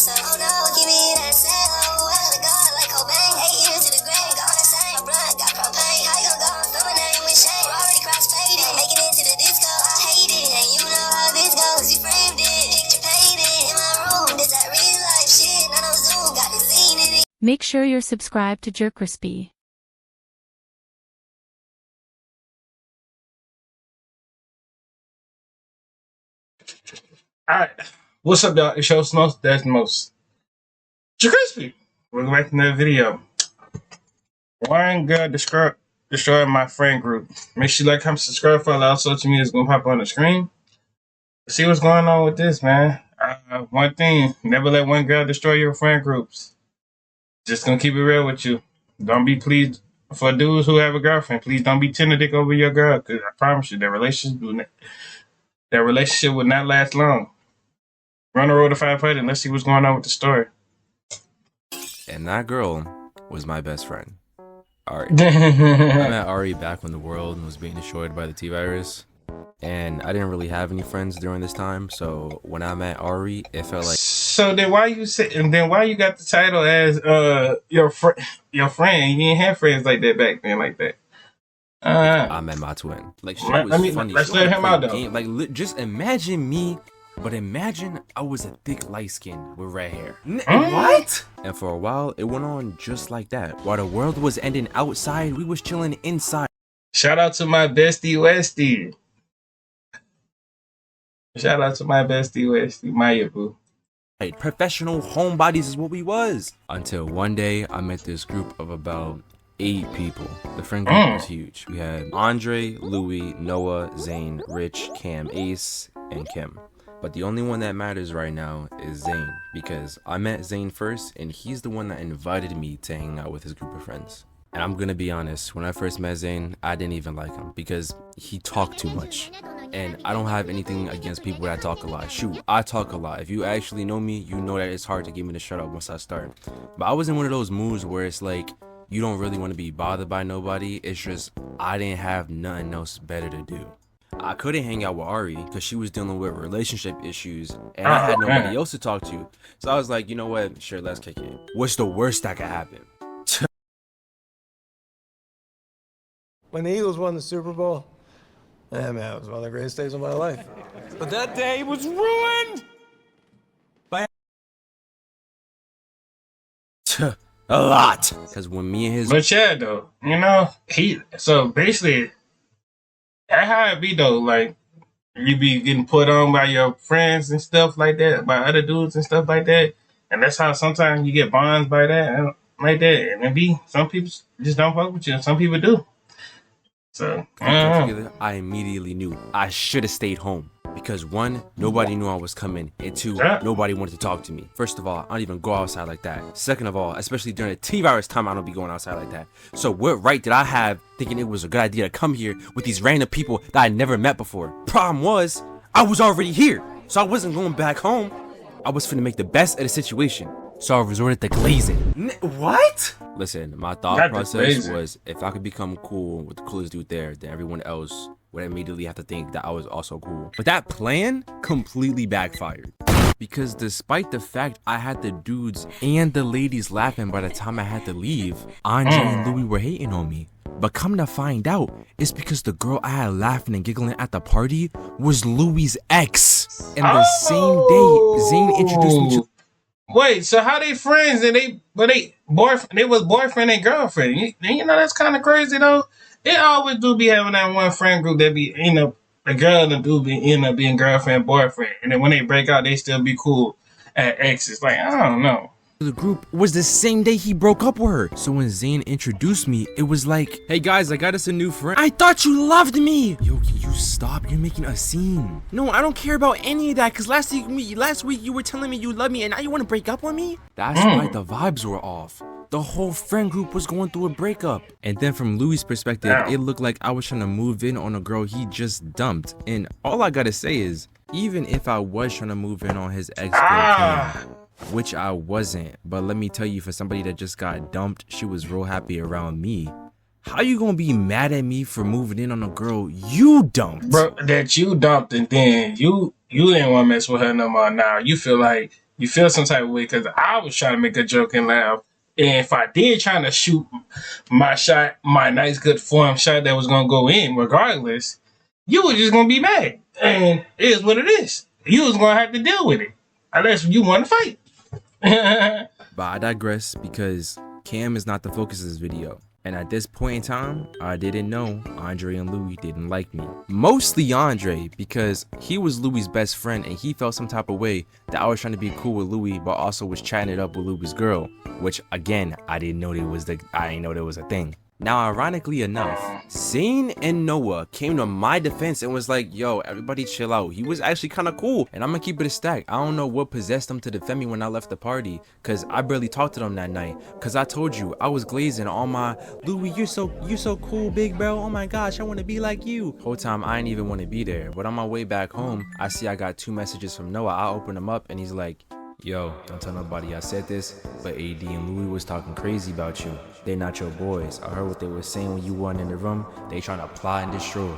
myself. Oh no, give me that sound. Oh, I gotta go like Cobain. 8 years to the grave, gone insane. My blood got propane. How you gon' go and throw my name with shame? Already cross-faded, making it to the disco. I hate it, and you know how this goes. You framed it, picture painted in my room. This that real life shit, not on Zoom. Got the scene in it. Make sure you're subscribed to JerCrispy. Alright, what's up, y'all? It's your Snows, that's most. JerCrispy! Welcome back to another video. One girl destroyed my friend group. Make sure you like, comment, subscribe for all social media is gonna pop on the screen. See what's going on with this, man. One thing, never let one girl destroy your friend groups. Just gonna keep it real with you. Don't be pleased for dudes who have a girlfriend. Please don't be tender dick over your girl, because I promise you, that relationship will not last long. Run the road to 500 and let's see what's going on with the story. And that girl was my best friend, Ari. I met Ari back when the world was being destroyed by the T-virus. And I didn't really have any friends during this time. So when I met Ari, it felt like... So then why you got the title as your friend? You didn't have friends like that back then like that. I met my twin. Like, she was funny. Let's let him out, though. Like, just imagine me, but imagine I was a thick light skin with red hair. What? And for a while, it went on just like that. While the world was ending outside, we was chilling inside. Shout out to my bestie Westie. Shout out to my bestie Westie, Maya boo. Professional homebodies is what we was. Until one day, I met this group of about 8 people. The friend group was huge. We had Andre, Louis, Noah, Zane, Rich, Cam, Ace, and Kim. But the only one that matters right now is Zane, because I met Zane first, and he's the one that invited me to hang out with his group of friends. And I'm gonna be honest, when I first met Zane, I didn't even like him because he talked too much. And I don't have anything against people that talk a lot. Shoot, I talk a lot. If you actually know me, you know that it's hard to get me to shut up once I start. But I was in one of those moods where it's like, you don't really want to be bothered by nobody. It's just, I didn't have nothing else better to do. I couldn't hang out with Ari because she was dealing with relationship issues and I had nobody else to talk to. So I was like, you know what? Sure, let's kick it. What's the worst that could happen? When the Eagles won the Super Bowl, yeah, man, it was one of the greatest days of my life. But that day was ruined by a lot. Because when me and his... But yeah, though, you know, so basically, that's how it be, though. Like, you be getting put on by your friends and stuff like that, by other dudes and stuff like that. And that's how sometimes you get bonds by that and like that. And it be, some people just don't fuck with you, and some people do. So, I immediately knew I should have stayed home because 1, nobody knew I was coming, and 2, nobody wanted to talk to me. First of all, I don't even go outside like that. Second of all, especially during the T-virus time, I don't be going outside like that. So what right did I have thinking it was a good idea to come here with these random people that I never met before? Problem was, I was already here, so I wasn't going back home. I was finna make the best of the situation. So I resorted to glazing. What? Listen, my thought process was if I could become cool with the coolest dude there, then everyone else would immediately have to think that I was also cool. But that plan completely backfired. Because despite the fact I had the dudes and the ladies laughing by the time I had to leave, Andre and Louis were hating on me. But come to find out, it's because the girl I had laughing and giggling at the party was Louis' ex. And the same day, Zane introduced me to... Wait, so how they friends and they was boyfriend and girlfriend? You know that's kind of crazy though. They always do be having that one friend group that be the girl and the dude end up being girlfriend boyfriend, and then when they break out, they still be cool at exes. Like I don't know. The group was the same day he broke up with her. So when Zane introduced me, it was like, hey guys, I got us a new friend. I thought you loved me. Yo, can you stop? You're making a scene. No, I don't care about any of that because last week you were telling me you love me and now you want to break up with me? That's why the vibes were off. The whole friend group was going through a breakup. And then from Louis' perspective, it looked like I was trying to move in on a girl he just dumped. And all I gotta say is, even if I was trying to move in on his ex-girlfriend, which I wasn't, but let me tell you, for somebody that just got dumped, she was real happy around me. How you gonna be mad at me for moving in on a girl you dumped? Bro, that you dumped and then you didn't want to mess with her no more now. You feel like you feel some type of way because I was trying to make a joke and laugh. And if I did trying to shoot my shot, my nice good form shot that was gonna go in regardless, you were just gonna be mad. And it is what it is. You was gonna have to deal with it. Unless you want to fight. But I digress because Cam is not the focus of this video. And at this point in time, I didn't know Andre and Louis didn't like me. Mostly Andre, because he was Louis' best friend and he felt some type of way that I was trying to be cool with Louis, but also was chatting it up with Louis' girl. Which again, I didn't know there was a thing. Now, ironically enough, Zane and Noah came to my defense and was like, yo, everybody chill out. He was actually kind of cool. And I'm going to keep it a stack. I don't know what possessed them to defend me when I left the party. Because I barely talked to them that night. Because I told you, I was glazing on my, Louis, you're so cool, big bro. Oh my gosh, I want to be like you. Whole time, I didn't even want to be there. But on my way back home, I see I got 2 messages from Noah. I open them up and he's like, yo, don't tell nobody I said this, but AD and Louis was talking crazy about you. They not your boys. I heard what they were saying when you weren't in the room. They trying to plot and destroy.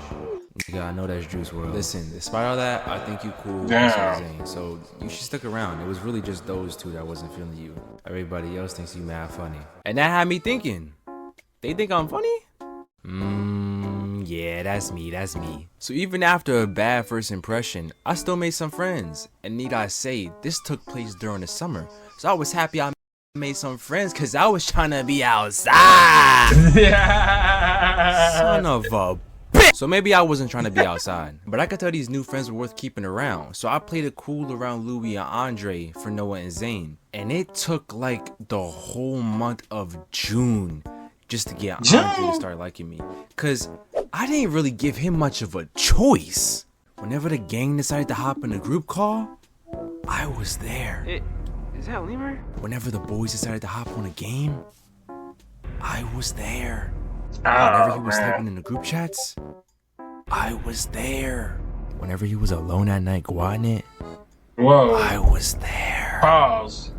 Nigga, I know that's Juice WRLD. Listen, despite all that, I think you cool. Damn. So you should stick around. It was really just those two that wasn't feeling you. Everybody else thinks you mad funny. And that had me thinking, they think I'm funny? Yeah, that's me. So even after a bad first impression, I still made some friends. And need I say, this took place during the summer. So I was happy I made some friends because I was trying to be outside. Son of a bitch. So maybe I wasn't trying to be outside. But I could tell these new friends were worth keeping around. So I played it cool around Louis and Andre for Noah and Zane. And it took like the whole month of June just to get Andre to start liking me. Because I didn't really give him much of a choice. Whenever the gang decided to hop in a group call, I was there. Is that Lemur? Whenever the boys decided to hop on a game, I was there. Oh, Whenever he was typing in the group chats, I was there. Whenever he was alone at night guarding it, whoa. I was there. Pause.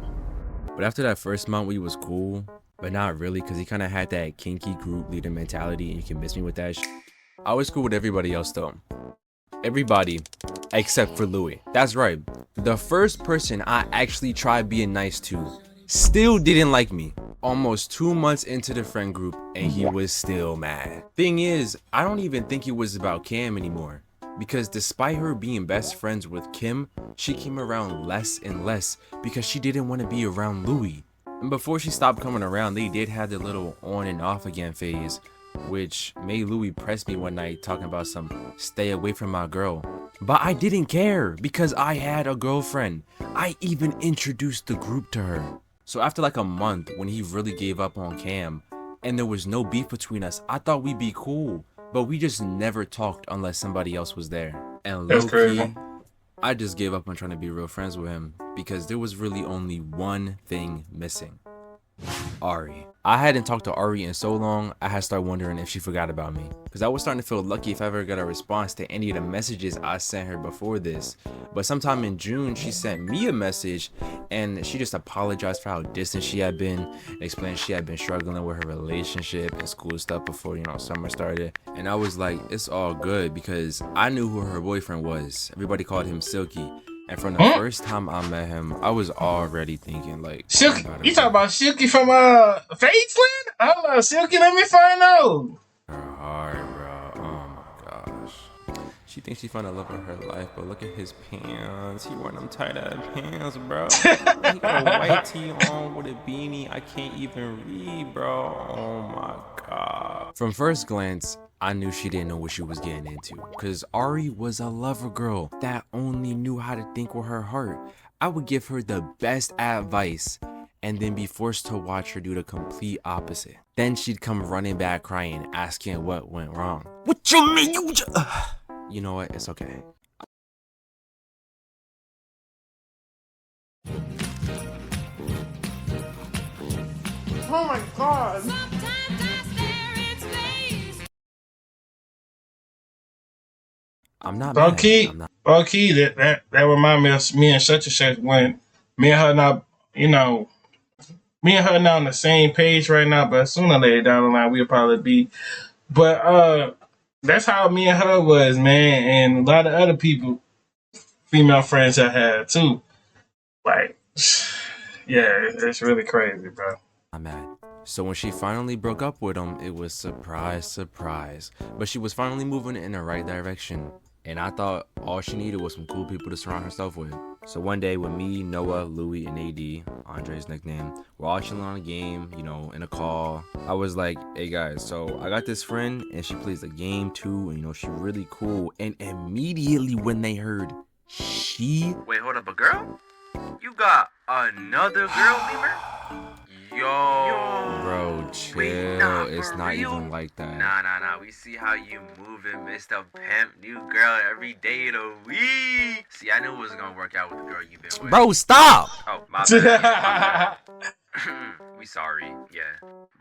But after that first month, we was cool. But not really, because he kind of had that kinky group leader mentality, and you can miss me with that shit. I was cool with everybody else, though. Everybody, except for Louis. That's right. The first person I actually tried being nice to still didn't like me. Almost 2 months into the friend group, and he was still mad. Thing is, I don't even think it was about Cam anymore. Because despite her being best friends with Kim, she came around less and less because she didn't want to be around Louis. And before she stopped coming around, they did have the little on and off again phase, which made Louis press me one night talking about some stay away from my girl. But I didn't care because I had a girlfriend. I even introduced the group to her. So after like a month, when he really gave up on Cam and there was no beef between us, I thought we'd be cool, but we just never talked unless somebody else was there. And low-key, I just gave up on trying to be real friends with him because there was really only one thing missing. Ari. I hadn't talked to Ari in so long, I had started wondering if she forgot about me. Because I was starting to feel lucky if I ever got a response to any of the messages I sent her before this. But sometime in June, she sent me a message and she just apologized for how distant she had been, explained she had been struggling with her relationship and school stuff before, summer started. And I was like, it's all good because I knew who her boyfriend was. Everybody called him Silky. And from the first time I met him, I was already thinking like, Silky, you talking about Silky from Faceland? Hold on, Silky, let me find out. Her heart, bro. Oh my gosh. She thinks she found the love of her life, but look at his pants. He wearing them tight-ass pants, bro. He got a white tee on with a beanie. I can't even read, bro. Oh my god. From first glance, I knew she didn't know what she was getting into. Because Ari was a lover girl that only knew how to think with her heart. I would give her the best advice and then be forced to watch her do the complete opposite. Then she'd come running back crying, asking what went wrong. What you mean? You know what? It's okay. Oh my god! I'm not mad. Okay, I'm not. okay, that remind me of me and such and such when me and her not, me and her not on the same page right now, but sooner or later down the line we'll probably be. But that's how me and her was, man, and a lot of other people, female friends I had too. Like Yeah, it's really crazy, bro. I'm mad. So when she finally broke up with him, it was surprise, surprise. But she was finally moving in the right direction. And I thought all she needed was some cool people to surround herself with. So one day with me, Noah, Louie, and AD, Andre's nickname, we're all chilling on a game, you know, in a call. I was like, hey guys, so I got this friend and she plays the game too. And you know, she's really cool. And immediately when they heard Wait, hold up, a girl? You got another girl, Beamer? Yo. Bro, chill. Wait, nah, it's not real? Even like that. Nah. We see how you moving, Mr. Pimp. New girl every day of the week. See, I knew it was gonna work out with the girl you've been with. Bro, stop! Oh, my bad. We sorry. Yeah.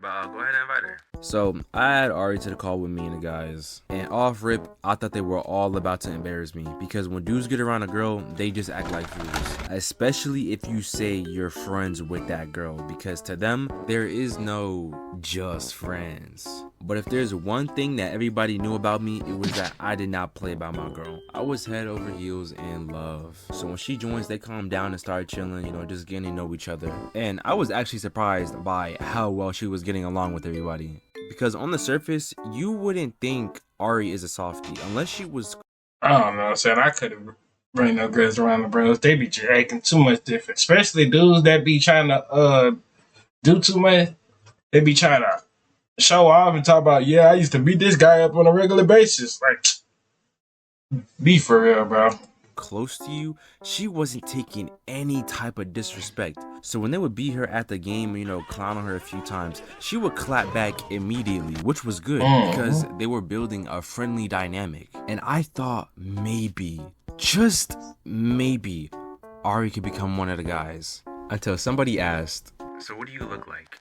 But go ahead and invite her. So I had Ari to the call with me and the guys, and off rip, I thought they were all about to embarrass me because when dudes get around a girl, they just act like fools. Especially if you say you're friends with that girl, because to them, there is no just friends. But if there's one thing that everybody knew about me, it was that I did not play by my girl. I was head over heels in love. So when she joins, they calm down and start chilling, you know, just getting to know each other. And I was actually surprised by how well she was getting along with everybody. Because on the surface, you wouldn't think Ari is a softie unless she was. I don't know, son. I couldn't bring no girls around the bros. They be acting too much different. Especially dudes that be trying to do too much. They be trying to show off and talk about, yeah, I used to beat this guy up on a regular basis. Like, be for real, bro. Close to you, she wasn't taking any type of disrespect. So when they would beat her at the game, you know, clown on her a few times, she would clap back immediately, which was good because they were building a friendly dynamic. And I thought maybe, just maybe, Ari could become one of the guys. Until somebody asked, so what do you look like?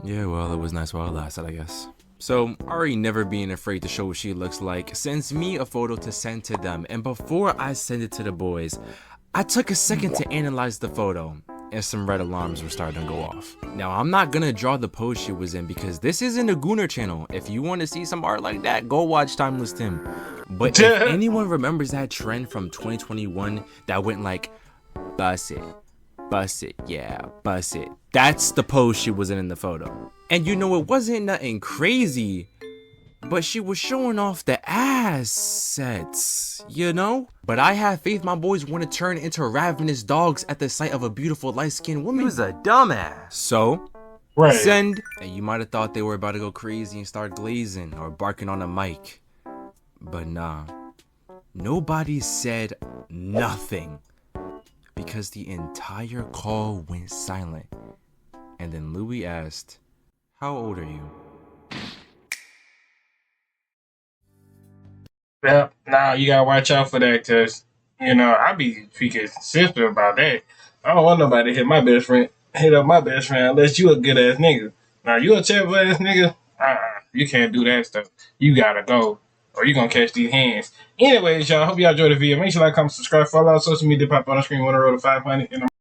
Yeah, well, it was nice while it lasted, I guess. So, Ari, never being afraid to show what she looks like, sends me a photo to send to them. And before I send it to the boys, I took a second to analyze the photo, and some red alarms were starting to go off. Now, I'm not gonna draw the pose she was in because this isn't a Gooner channel. If you want to see some art like that, go watch Timeless Tim. But if anyone remembers that trend from 2021 that went like, bust it, yeah, bust it. That's the pose she was in the photo. And you know, it wasn't nothing crazy, but she was showing off the assets, you know? But I have faith my boys want to turn into ravenous dogs at the sight of a beautiful light-skinned woman. He was a dumbass. So, send. And you might have thought they were about to go crazy and start glazing or barking on a mic. But nah, nobody said nothing. Because the entire call went silent. And then Louie asked, how old are you? Yeah, nah, you gotta watch out for that, cause you know I be freaking sensitive about that. I don't want nobody to hit up my best friend unless you a good ass nigga. Now you a terrible ass nigga, you can't do that stuff. You gotta go, or you gonna catch these hands. Anyways, y'all, hope y'all enjoyed the video. Make sure you like, comment, subscribe, follow our social media, pop on the screen when I roll to 500.